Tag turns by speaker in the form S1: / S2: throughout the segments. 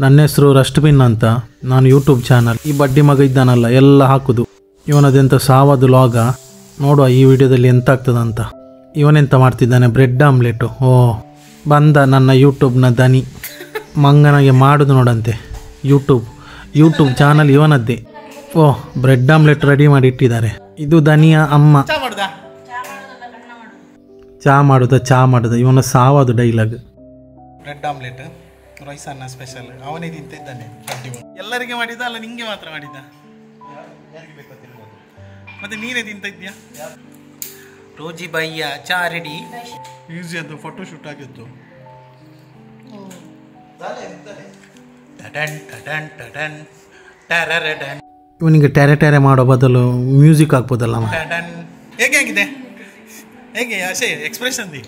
S1: ನನ್ನ ಹೆಸರು ರಷ್ಟಬಿನ್ ಅಂತ. ನಾನು ಯೂಟ್ಯೂಬ್ ಚಾನಲ್ ಈ ಬಡ್ಡಿ ಮಗ ಇದ್ದಾನಲ್ಲ ಎಲ್ಲ ಹಾಕೋದು. ಇವನದೆಂಥ ಸಾವದು ಲಾಗ ನೋಡುವ ಈ ವಿಡಿಯೋದಲ್ಲಿ ಎಂತ ಆಗ್ತದಂತ. ಇವನೆಂತ ಮಾಡ್ತಿದ್ದಾನೆ, ಬ್ರೆಡ್ ಆಮ್ಲೆಟು. ಓ ಬಂದ ನನ್ನ ಯೂಟ್ಯೂಬ್ನ ದನಿ ಮಂಗನಿಗೆ ಮಾಡೋದು ನೋಡಂತೆ. ಯೂಟ್ಯೂಬ್ ಚಾನಲ್ ಇವನದ್ದೇ. ಓ ಬ್ರೆಡ್ ಆಮ್ಲೆಟ್ ರೆಡಿ ಮಾಡಿ ಇಟ್ಟಿದ್ದಾರೆ. ಇದು ದನಿಯ ಅಮ್ಮ. ಚಾ ಮಾಡುದ ಇವನ ಸಾವದು ಡೈಲಾಗ್.
S2: ಬ್ರೆಡ್ ಆಮ್ಲೆಟ್ ರೈಸನ್ನ ಸ್ಪೆಷಲ್. ಅವನೇ ತಿಂತಿದ್ದಾನೆ. ಎಲ್ಲರಿಗೆ ಮಾಡಿದ ಅಲ್ಲ, ನಿಂಗೆ ಮಾತ್ರ ಮಾಡಿದ? ಮತ್ತೆ ನೀನೇ ತಿಂತ ಇದ್ಯಾ? ರೋಜಿ ಬಯ್ಯ ಚಾ ರೆಡಿ. ಈಸಿ ಅದು ಫೋಟೋ ಶೂಟ್ ಆಗಿತ್ತು.
S1: ಇವನಿಗೆ ಟೆರೆ ಮಾಡೋ ಬದಲು ಮ್ಯೂಸಿಕ್ ಹಾಕ್ಬೋದಲ್ಲ.
S2: ಹೇಗೆ ಆಗಿದೆ? ಹೇಗೆ ಆಶೆ ಎಕ್ಸ್ಪ್ರೆಷನ್ ದಿ?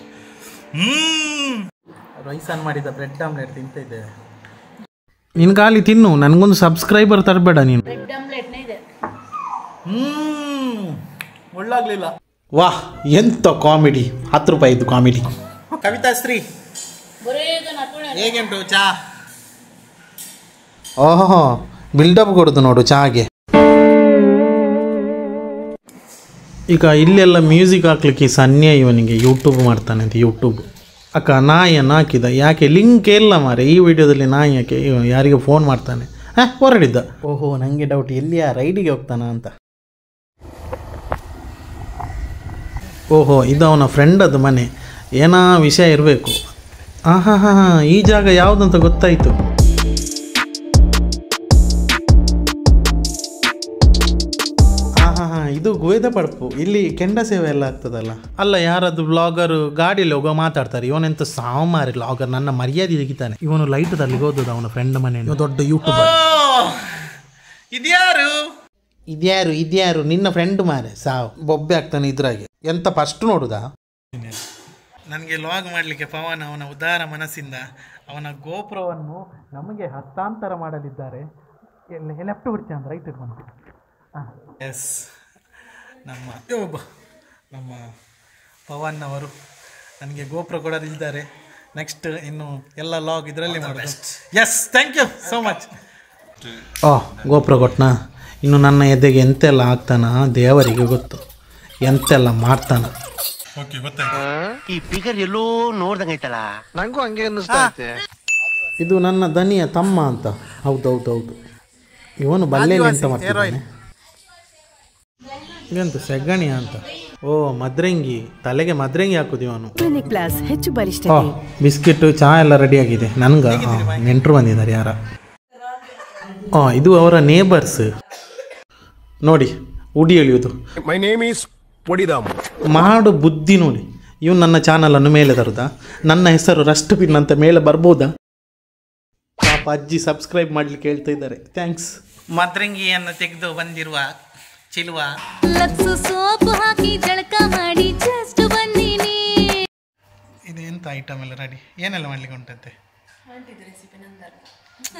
S2: ರೈಸನ್ ಮಾಡಿದ ಬ್ರೆಡ್ ಆಮ್ಲೆಟ್ ತಿಂತ ಇದ್ದೇವೆ.
S1: ನಿನ್ ಖಾಲಿ ತಿನ್ನು, ನನಗೊಂದು ಸಬ್ಸ್ಕ್ರೈಬರ್ ತರಬೇಡ ನೀನು.
S2: ಒಳ್ಳಾಗ್ಲಿಲ್ಲ.
S1: ವಾಹ್ ಎಂತ ಕಾಮಿಡಿ, 10 ರೂಪಾಯಿದು ಕಾಮಿಡಿ.
S2: ಕವಿತಾಶ್ರೀ ಹೇಗೆಂಟು ಚಾ?
S1: ಓಹೋ ಬಿಲ್ಡಪ್ ಕೊಡುದು ನೋಡು ಚಾಗೆ. ಈಗ ಇಲ್ಲೆಲ್ಲ ಮ್ಯೂಸಿಕ್ ಹಾಕ್ಲಿಕ್ಕೆ ಸನ್ನೆ ಇವನಿಗೆ ಯೂಟ್ಯೂಬ್ ಮಾಡ್ತಾನೆ ಅಂತ. ಯೂಟ್ಯೂಬ್ ಅಕ್ಕ ನಾಯಿಯನ್ನು ಹಾಕಿದ, ಯಾಕೆ ಲಿಂಕ್ ಇಲ್ಲ ಮಾರೆ ಈ ವಿಡಿಯೋದಲ್ಲಿ. ನಾಯಿ ಯಾಕೆ ಯಾರಿಗೆ ಫೋನ್ ಮಾಡ್ತಾನೆ? ಹೊರಡಿದ್ದ. ಓಹೋ ನನಗೆ ಡೌಟ್, ಎಲ್ಲಿ ಆ ರೈಡಿಗೆ ಹೋಗ್ತಾನ ಅಂತ. ಓಹೋ ಇದು ಅವನ ಫ್ರೆಂಡದು ಮನೆ, ಏನೋ ವಿಷಯ ಇರಬೇಕು. ಹಾಂ ಈ ಜಾಗ ಯಾವುದಂತ ಗೊತ್ತಾಯಿತು. ಇದು ಗೋವಿಂದ ಪಡಪು. ಇಲ್ಲಿ ಕೆಂಡ ಸೇವೆ ಎಲ್ಲ ಆಗ್ತದಲ್ಲ. ಅಲ್ಲ ಯಾರದು ಬ್ಲಾಗರು ಗಾಡಿಯಲ್ಲಿ ಹೋಗೋ ಮಾತಾಡ್ತಾರೆ. ಇವನೆಂತ ಸಾಮಾರಿ ಬ್ಲಾಗರ್, ನನ್ನ ಮರ್ಯಾದೆ ತೆಗಿತಾನೆ. ಇವನು ಲೈಟ್ದಲ್ಲಿ ಓದೋದು ಅವನ ಫ್ರೆಂಡ್ ಮನೆ. ದೊಡ್ಡ ಯೂಟ್ಯೂಬರ್. ಇದ್ಯಾರು ನಿನ್ನ ಫ್ರೆಂಡ್ ಮಾರೆ. ಸಾವು ಬೊಬ್ಬೆ ಆಗ್ತಾನೆ ಇದ್ರಾಗೆ. ಎಂತ ಫಸ್ಟ್ ನೋಡುದಾ?
S2: ನನಗೆ ಲಾಗ್ ಮಾಡಲಿಕ್ಕೆ ಪವನ್ ಅವನ ಉದಾರ ಮನಸ್ಸಿಂದ ಅವನ ಗೋಪುರವನ್ನು ನಮಗೆ ಹಸ್ತಾಂತರ ಮಾಡಲಿದ್ದಾರೆ. ಲೆಫ್ಟ್ ಬಿಡ್ತೀಯ ಅಂದ್ರೆ ರೈಟ್ ಬಂತು. ಎಸ್, ನಮ್ಮ ಪವನ್ ಅವರು ನನಗೆ ಗೋಪುರ ಕೊಡಲಿದ್ದಾರೆ. ನೆಕ್ಸ್ಟ್ ಇನ್ನು ಎಲ್ಲ ಲಾಗ್ ಇದರಲ್ಲಿ ಮಾಡೋದು. Yes, thank you so much.
S1: ಗೋಪುರ ಕೊಟ್ಟನಾ? ಇನ್ನು ನನ್ನ ಎದೆಗೆ ಎಂತೆಲ್ಲ ಆಗ್ತಾನ ದೇವರಿಗೆ ಗೊತ್ತು, ಎಂತೆಲ್ಲ ಮಾಡ್ತಾನ.
S2: ಓಕೆ, ಗೊತ್ತಾಯ್ತು.
S3: ಈ ಫಿಗರ್ ಎಲ್ಲೋ ನೋಡ್ದಂಗೈತಲ್ಲ, ನಂಗೂ ಹಂಗೆ ಅನ್ನಿಸ್ತಾ ಐತೆ.
S1: ಇದು ನನ್ನ ದನಿಯ ತಮ್ಮ ಅಂತ. ಹೌದು ಇವನು ಬಲ್ಲೆಯಲ್ಲಿ ಎಂತ ಮಾಡ್ತಾನೆ? ಇದಂತ ಸೆಗಣಿ ಅಂತ. ಓ ಮದ್ರಂಗಿ, ತಲೆಗೆ ಮದ್ರಂಗಿ ಹಾಕುದು ಇವನು. ಬಿಸ್ಕಿಟ್ ಚಾ ಎಲ್ಲ ರೆಡಿ ಆಗಿದೆ. ನನ್ಗೆ ನೆಂಟರು ಬಂದಿದ್ದಾರೆ ಯಾರ. ಇದು ಅವರ ನೇಬರ್ಸ್ ನೋಡಿ. ಉಡಿ ಎಳೆಯುವುದು.
S3: ಮೈ ನೇಮ್ ಈಸ್ ಪೊಡಿದಾಮ್.
S1: ಮಾಡು ಬುದ್ಧಿ ನೋಡಿ. ಇವನು ನನ್ನ ಚಾನಲನ್ನು ಮೇಲೆ ತರುದಾ? ನನ್ನ ಹೆಸರು ರಷ್ಟಬಿನ್ ಅಂತ ಮೇಲೆ ಬರ್ಬೋದಾ? ಪಾಪ ಅಜ್ಜಿ ಸಬ್ಸ್ಕ್ರೈಬ್ ಮಾಡ್ಲಿಕ್ಕೆ ಹೇಳ್ತಾ ಇದ್ದಾರೆ. ಥ್ಯಾಂಕ್ಸ್.
S2: ಮದ್ರಂಗಿಯನ್ನು ತೆಗೆದು ಬಂದಿರುವ ಚಿಲ್ವ
S4: ಸೋಪು ಹಾಕಿ ಜಳಕ ಮಾಡಿ ಜಸ್ಟ್ ಬಂದಿನಿ.
S2: ಇದು ಎಂತ ಐಟಮ್ ಎಲ್ಲ ರೆಡಿ? ಏನೆಲ್ಲ ಮಾಡ್ಲಿಕ್ಕೆ ಉಂಟಂತೆ?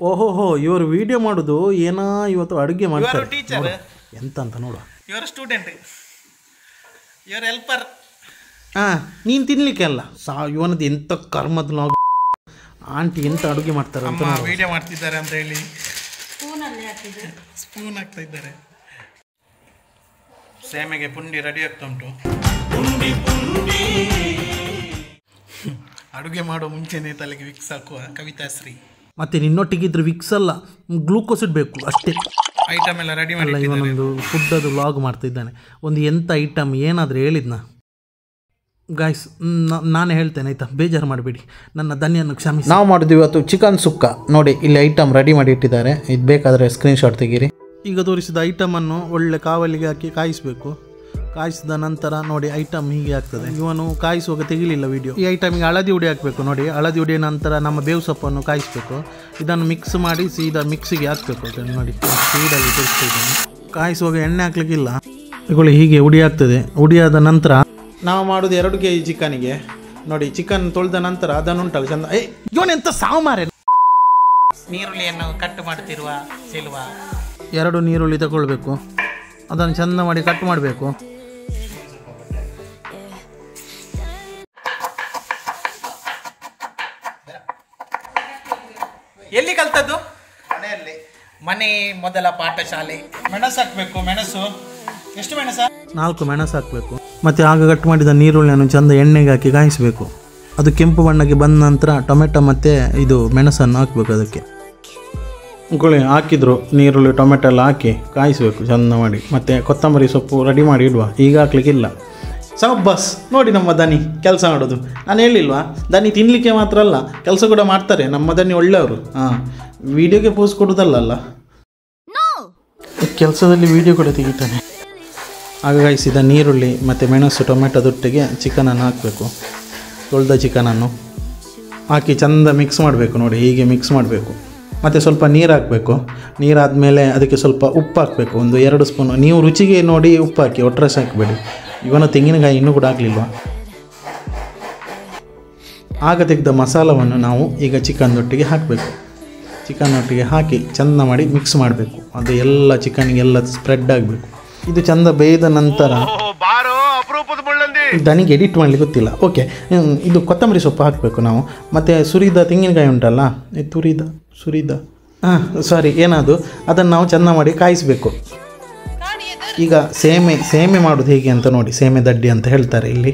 S1: ಓಹೋ ಇವರು ವಿಡಿಯೋ ಮಾಡುದು ಏನಾ ಇವತ್ತು ಅಡುಗೆ ಮಾಡ್ತಾರೆ.
S2: ಟೀಚರ್
S1: ಎಂತ ಅಂತ ನೋಡುವ.
S2: ಇವರ ಸ್ಟೂಡೆಂಟ್, ಇವರ ಹೆಲ್ಪರ್.
S1: ನೀನು ತಿನ್ಲಿಕ್ಕೆ ಅಲ್ಲ. ಇವನದು ಎಂತ ಕರ್ಮದ ಲಾಗ್. ಆಂಟಿ ಎಂತ ಅಡುಗೆ ಮಾಡ್ತಾರೆ ಅಂತ
S2: ವಿಡಿಯೋ ಮಾಡ್ತಿದ್ದಾರೆ ಅಂತ ಹೇಳಿ ಸ್ಪೂನ್ ಹಾಕ್ತಾ ಇದ್ದಾರೆ. ಸೇಮೆಗೆ ಪುಂಡಿ ರೆಡಿ ಆಗ್ತಾ ಉಂಟು. ಅಡುಗೆ ಮಾಡೋ ಮುಂಚೆನೆ ತಲೆಗೆ ವಿಕ್ಸ್ ಹಾಕುವ ಕವಿತಾಶ್ರೀ.
S1: ಮತ್ತೆ ನಿನ್ನೊಟ್ಟಿಗಿದ್ರೆ ವಿಕ್ಸ್ ಅಲ್ಲ, ಗ್ಲೂಕೋಸ್ ಇಡಬೇಕು ಅಷ್ಟೇ.
S2: ಐಟಮ್ ಎಲ್ಲ ರೆಡಿ ಮಾಡಿ.
S1: ಇವನೊಂದು ಫುಡ್ಡದು ವ್ಲಾಗ್ ಮಾಡ್ತಿದ್ದಾನೆ. ಒಂದು ಎಂಥ ಐಟಮ್ ಏನಾದರೂ ಹೇಳಿದ್ನಾ ಗಾಯ್ಸ್? ನಾನೇ ಹೇಳ್ತೇನೆ ಆಯಿತಾ, ಬೇಜಾರು ಮಾಡಬೇಡಿ, ನನ್ನ ಧನ್ಯನ್ನು ಕ್ಷಮಿಸಿ. ನಾವು ಮಾಡಿದ್ವಿ ಇವತ್ತು ಚಿಕನ್ ಸುಕ್ಕ. ನೋಡಿ ಇಲ್ಲಿ ಐಟಮ್ ರೆಡಿ ಮಾಡಿ ಇಟ್ಟಿದ್ದಾರೆ. ಇದು ಬೇಕಾದರೆ ಸ್ಕ್ರೀನ್ಶಾಟ್ ತೆಗೀರಿ. ಈಗ ತೋರಿಸಿದ ಐಟಮನ್ನು ಒಳ್ಳೆ ಕಾವಲಿಗೆ ಹಾಕಿ ಕಾಯಿಸಬೇಕು. ಕಾಯಿಸಿದ ನಂತರ ನೋಡಿ ಐಟಮ್ ಹೀಗೆ ಆಗ್ತದೆ. ಇವನು ಕಾಯಿಸುವಾಗ ತೆಗಿಲಿಲ್ಲ ವಿಡಿಯೋ. ಈ ಐಟಮಿಗೆ ಹಳದಿ ಹುಡಿ ಹಾಕಬೇಕು. ನೋಡಿ ಹಳದಿ ಹುಡಿಯ ನಂತರ ನಮ್ಮ ಬೇವು ಸೊಪ್ಪನ್ನು ಕಾಯಿಸಬೇಕು. ಇದನ್ನು ಮಿಕ್ಸ್ ಮಾಡಿ ಸೀದಾ ಮಿಕ್ಸಿಗೆ ಹಾಕಬೇಕು. ನೋಡಿ ಸ್ಪೀಡಲ್ಲಿ ತೋರಿಸ್ತಿದ್ದೇನೆ. ಕಾಯಿಸುವಾಗ ಎಣ್ಣೆ ಹಾಕ್ಲಿಕ್ಕಿಲ್ಲ. ಇವುಗಳು ಹೀಗೆ ಹುಡಿ ಆಗ್ತದೆ. ಹುಡಿಯಾದ ನಂತರ ನಾವು ಮಾಡೋದು 2 kg ಚಿಕನಿಗೆ. ನೋಡಿ ಚಿಕನ್ ತೊಳೆದ ನಂತರ ಅದನ್ನುಂಟಲ್ಲ ಚಂದ. ಇವನೆಂತ ಸಾಮಾರೆ.
S2: ನೀರುಳ್ಳಿಯನ್ನು ಕಟ್ ಮಾಡ್ತಿರುವ ಚೆಲುವ.
S1: 2 ನೀರುಳ್ಳಿ ತಗೊಳ್ಬೇಕು. ಅದನ್ನು ಚಂದ ಮಾಡಿ ಕಟ್ ಮಾಡಬೇಕು.
S2: ಎಲ್ಲಿ ಎಲ್ಲಿ ಕಲ್ತದ್ದು? ಮನೆಯಲ್ಲಿ. ಮನೆ ಮೊದಲ ಪಾಠಶಾಲೆ. ಮೆಣಸು ಹಾಕಬೇಕು. ಮೆಣಸು ಎಷ್ಟು ಮೆಣಸ?
S1: 4 ಮೆಣಸು ಹಾಕಬೇಕು. ಮತ್ತು ಆಗ ಕಟ್ ಮಾಡಿದ ನೀರುಳ್ಳಿಯನ್ನು ಚಂದ ಎಣ್ಣೆಗೆ ಹಾಕಿ ಕಾಯಿಸಬೇಕು. ಅದು ಕೆಂಪು ಬಣ್ಣಕ್ಕೆ ಬಂದ ನಂತರ ಟೊಮೆಟೊ ಮತ್ತು ಇದು ಮೆಣಸನ್ನು ಹಾಕಬೇಕು. ಅದಕ್ಕೆ ಹಾಕಿದ್ರು ನೀರುಳ್ಳಿ ಟೊಮೆಟೊ ಎಲ್ಲ ಹಾಕಿ ಕಾಯಿಸಬೇಕು ಚಂದ ಮಾಡಿ. ಮತ್ತು ಕೊತ್ತಂಬರಿ ಸೊಪ್ಪು ರೆಡಿ ಮಾಡಿ ಇಡುವ. ಈಗ ಹಾಕ್ಲಿಕ್ಕಿಲ್ಲ. ಬಸ್ ನೋಡಿ ನಮ್ಮ ದನಿ ಕೆಲಸ ಮಾಡೋದು. ನಾನು ಹೇಳಿಲ್ವಾ, ದನಿ ತಿನ್ನಲಿಕ್ಕೆ ಮಾತ್ರ ಅಲ್ಲ ಕೆಲಸ ಕೂಡ ಮಾಡ್ತಾರೆ. ನಮ್ಮ ದನಿ ಒಳ್ಳೆಯವರು. ವಿಡಿಯೋಗೆ ಪೋಸ್ ಕೊಡೋದಲ್ಲ, ಕೆಲಸದಲ್ಲಿ ವಿಡಿಯೋ ಕೂಡ ತೆಗಿತಾನೆ. ಆಗ ಕಾಯಿಸಿದ ನೀರುಳ್ಳಿ ಮತ್ತು ಮೆಣಸು ಟೊಮೆಟೊದೊಟ್ಟಿಗೆ ಚಿಕನನ್ನು ಹಾಕಬೇಕು. ತೊಳೆದ ಚಿಕನನ್ನು ಹಾಕಿ ಚಂದ ಮಿಕ್ಸ್ ಮಾಡಬೇಕು. ನೋಡಿ ಹೀಗೆ ಮಿಕ್ಸ್ ಮಾಡಬೇಕು. ಮತ್ತು ಸ್ವಲ್ಪ ನೀರು ಹಾಕಬೇಕು. ನೀರಾದಮೇಲೆ ಅದಕ್ಕೆ ಸ್ವಲ್ಪ ಉಪ್ಪು ಹಾಕಬೇಕು. ಒಂದು 2 ಸ್ಪೂನ್. ನೀವು ರುಚಿಗೆ ನೋಡಿ ಉಪ್ಪು ಹಾಕಿ, ಒಟ್ಟರಸ್ ಹಾಕಬೇಡಿ. ಇವನು ತೆಂಗಿನಕಾಯಿ ಇನ್ನೂ ಕೂಡ ಹಾಕಲಿಲ್ವ. ಆಗ ತೆಗೆದ ಮಸಾಲವನ್ನು ನಾವು ಈಗ ಚಿಕನ್ನೊಟ್ಟಿಗೆ ಹಾಕಬೇಕು. ಚಿಕನ್ನೊಟ್ಟಿಗೆ ಹಾಕಿ ಚಂದ ಮಾಡಿ ಮಿಕ್ಸ್ ಮಾಡಬೇಕು. ಅದು ಎಲ್ಲ ಚಿಕನ್ಗೆಲ್ಲ ಸ್ಪ್ರೆಡ್ ಆಗಬೇಕು. ಇದು ಚಂದ ಬೇಯ್ದ ನಂತರ ದನಿಗೆ ಎಡಿಟ್ ಮಾಡಲಿಕ್ಕೆ ಗೊತ್ತಿಲ್ಲ. ಓಕೆ, ಇದು ಕೊತ್ತಂಬರಿ ಸೊಪ್ಪು ಹಾಕಬೇಕು ನಾವು. ಮತ್ತು ಸುರಿದ ತೆಂಗಿನಕಾಯಿ ಉಂಟಲ್ಲ, ಸುರಿದ ಏನದು, ಅದನ್ನು ನಾವು ಚೆಂದ ಮಾಡಿ ಕಾಯಿಸಬೇಕು. ಈಗ ಸೇಮೆ ಮಾಡೋದು ಹೇಗೆ ಅಂತ ನೋಡಿ. ಸೇಮೆ ದಡ್ಡಿ ಅಂತ ಹೇಳ್ತಾರೆ ಇಲ್ಲಿ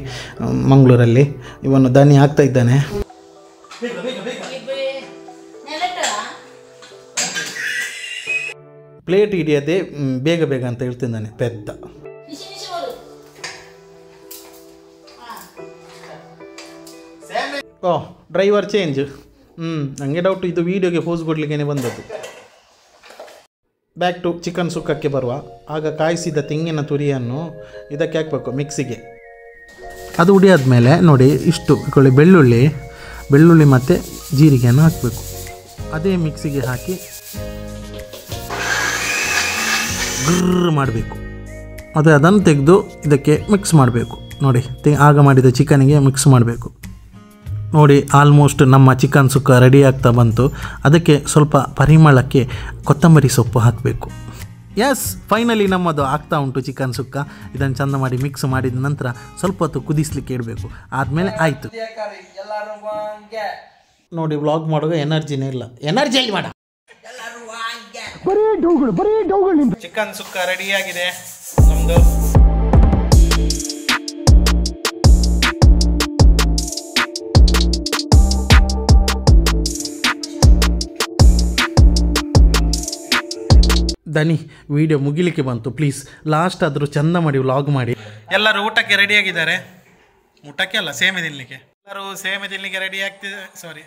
S1: ಮಂಗಳೂರಲ್ಲಿ. ಇವನು ದನಿ ಹಾಕ್ತಾ ಇದ್ದಾನೆ. ಪ್ಲೇಟ್ ಹಿಡಿಯದೆ ಬೇಗ ಬೇಗ ಅಂತ ಹೇಳ್ತಿದ್ದಾನೆ ಪೆದ್ದ. Driver change. ನನಗೆ ಡೌಟ್, ಇದು ವೀಡಿಯೋಗೆ ಪೋಸ್ ಕೊಡಲಿಕ್ಕೆ ಬಂದದ್ದು. ಬ್ಯಾಕ್ ಟು ಚಿಕನ್ ಸುಕ್ಕಕ್ಕೆ ಬರುವ. ಆಗ ಕಾಯಿಸಿದ ತೆಂಗಿನ ತುರಿಯನ್ನು ಇದಕ್ಕೆ ಹಾಕಬೇಕು ಮಿಕ್ಸಿಗೆ. ಅದು ಉಡಿಯಾದ್ಮೇಲೆ ನೋಡಿ ಇಷ್ಟು ಬೆಳ್ಳುಳ್ಳಿ ಮತ್ತು ಜೀರಿಗೆಯನ್ನು ಹಾಕಬೇಕು. ಅದೇ ಮಿಕ್ಸಿಗೆ ಹಾಕಿ ಗ್ರರ್ ಮಾಡಬೇಕು. ಅದನ್ನು ತೆಗೆದು ಇದಕ್ಕೆ ಮಿಕ್ಸ್ ಮಾಡಬೇಕು. ನೋಡಿ ಆಗ ಮಾಡಿದ ಚಿಕನಿಗೆ ಮಿಕ್ಸ್ ಮಾಡಬೇಕು. ನೋಡಿ ಆಲ್ಮೋಸ್ಟ್ ನಮ್ಮ ಚಿಕನ್ ಸುಕ್ಕ ರೆಡಿ ಆಗ್ತಾ ಬಂತು. ಅದಕ್ಕೆ ಸ್ವಲ್ಪ ಪರಿಮಳಕ್ಕೆ ಕೊತ್ತಂಬರಿ ಸೊಪ್ಪು ಹಾಕಬೇಕು. ಎಸ್, ಫೈನಲಿ ನಮ್ಮದು ಆಗ್ತಾ ಉಂಟು ಚಿಕನ್ ಸುಕ್ಕ. ಇದನ್ನು ಚಂದ ಮಾಡಿ ಮಿಕ್ಸ್ ಮಾಡಿದ ನಂತರ ಸ್ವಲ್ಪ ಹೊತ್ತು ಕುದಿಸ್ಲಿಕ್ಕೆ ಇಡಬೇಕು. ಆದಮೇಲೆ ಆಯಿತು. ನೋಡಿ ವ್ಲಾಗ್ ಮಾಡುವಾಗ ಎನರ್ಜಿನೇ ಇಲ್ಲ. ಎನರ್ಜಿ ಎಲ್ಲಿ ಮಾಡ.
S2: ಚಿಕನ್ ಸುಕ್ಕ ರೆಡಿಯಾಗಿದೆ ನಮ್ಮದು.
S1: ದನಿ ವಿಡಿಯೋ ಮುಗಿಲಿಕ್ಕೆ ಬಂತು. ಪ್ಲೀಸ್ ಲಾಸ್ಟ್ ಆದರೂ ಚಂದ ಮಾಡಿ ವ್ಲಾಗ್ ಮಾಡಿ.
S2: ಎಲ್ಲರೂ ಊಟಕ್ಕೆ ರೆಡಿಯಾಗಿದ್ದಾರೆ. ಊಟಕ್ಕೆ ಅಲ್ಲ, ಸೇಮೆ ತಿನ್ನಲಿಕ್ಕೆ. ಎಲ್ಲರೂ ಸೇಮೆ ತಿನ್ನಲಿಕ್ಕೆ ರೆಡಿ ಆಗ್ತಿದೆ. ಸಾರಿ,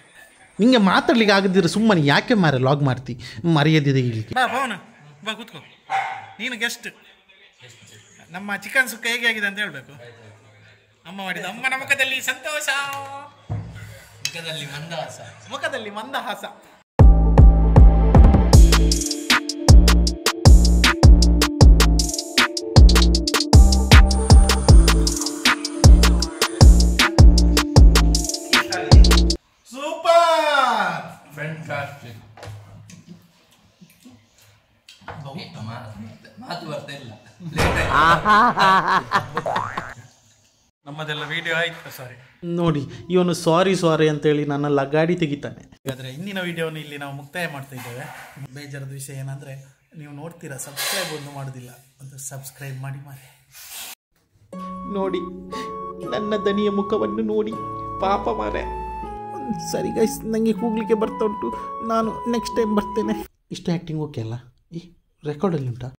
S1: ನಿಂಗೆ ಮಾತಾಡ್ಲಿಕ್ಕೆ ಆಗದಿದ್ರೆ ಸುಮ್ಮನೆ ಯಾಕೆ ಮಾರೆ ವ್ಲಾಗ್ ಮಾಡ್ತಿ? ಮರ್ಯಾದೆ ತೆಗಿಲಿಕ್ಕೆ.
S2: ಬಾ ಪವನ, ಬಾ ಕೂತ್ಕೋ. ನೀನು ಗೆಸ್ಟ್. ನಮ್ಮ ಚಿಕನ್ ಸುಕ್ಕ ಹೇಗೆ ಆಗಿದೆ ಅಂತ ಹೇಳಬೇಕು. ಅಮ್ಮ ಮಾಡಿದ. ಅಮ್ಮನ ಮುಖದಲ್ಲಿ ಸಂತೋಷ, ಮುಖದಲ್ಲಿ ಮಂದಹಾಸ. ನಮ್ಮದೆಲ್ಲ ವಿಡಿಯೋ ಆಯ್ತು. ಸಾರಿ
S1: ನೋಡಿ, ಇವನು ಸಾರಿ ಅಂತೇಳಿ ನನ್ನ ಲಗಾಡಿ ತೆಗಿತಾನೆ.
S2: ಹಾಗಾದರೆ ಇಂದಿನ ವಿಡಿಯೋನ ಇಲ್ಲಿ ನಾವು ಮುಕ್ತಾಯ ಮಾಡ್ತಾ ಇದ್ದೇವೆ. ಬೇಜಾರದ ವಿಷಯ ಏನಂದರೆ, ನೀವು ನೋಡ್ತೀರಾ, ಸಬ್ಸ್ಕ್ರೈಬ್ ಒಂದು ಮಾಡೋದಿಲ್ಲ. ಒಂದು ಸಬ್ಸ್ಕ್ರೈಬ್ ಮಾಡಿ ಮಾರೆ.
S1: ನೋಡಿ ನನ್ನ ದನಿಯ ಮುಖವನ್ನು ನೋಡಿ, ಪಾಪ ಮಾರೆ. ಸರಿ ಗೈಸ್, ನನಗೆ ಕೂಗ್ಲಿಕ್ಕೆ ಬರ್ತಾ ಉಂಟು. ನಾನು ನೆಕ್ಸ್ಟ್ ಟೈಮ್ ಬರ್ತೇನೆ. ಇಷ್ಟು ಆ್ಯಕ್ಟಿಂಗ್ ಓಕೆ ಅಲ್ಲ? ಈ ರೆಕಾರ್ಡಲ್ಲಿ ಉಂಟಾ?